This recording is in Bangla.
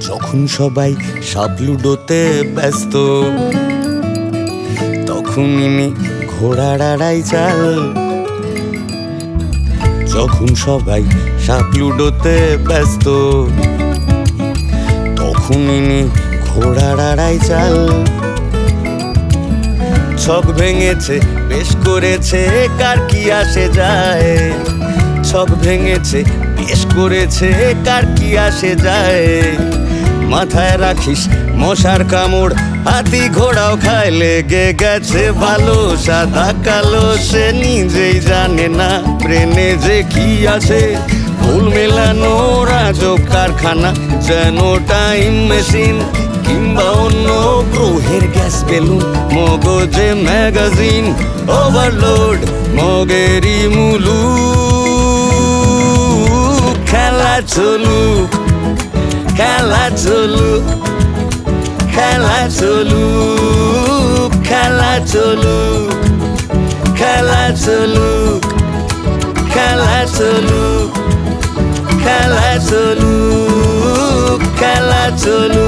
যখন সবাই সাপ লুডোতে ব্যস্ত, তখন ইনি ঘোড়ার আড়াই চাল। যখন সবাই সাপ লুডোতে ব্যস্ত, তখন ইনি ঘোড়ার আড়াই চাল। ছক ভেঙেছে, বেশ করেছে, কার কি আসে যায়। ছক ভেঙেছে, বেশ করেছে, কার কি আসে যায়। মাথায় রাখিস মশার কামড়, হাতি ঘোড়াও খায়, লেগে গেছে ভালো। সাদা কালো সে নিজেই জানে না, ব্রেনে যে কি আছে। ফুল মেলানো রাজক কারখানা, যেন টাইম মেশিন কিংবা অন্য গ্রহের গ্যাস বেলুন। মগজে ম্যাগাজিন ওভারলোড, মগেরই মুলুক। খেলা চলুক, খেলা চলুক, খেলা চলুক, খেলা চলুক, খেলা চলুক, খেলা চলুক, খেলা চলুক, খেলা চলুক।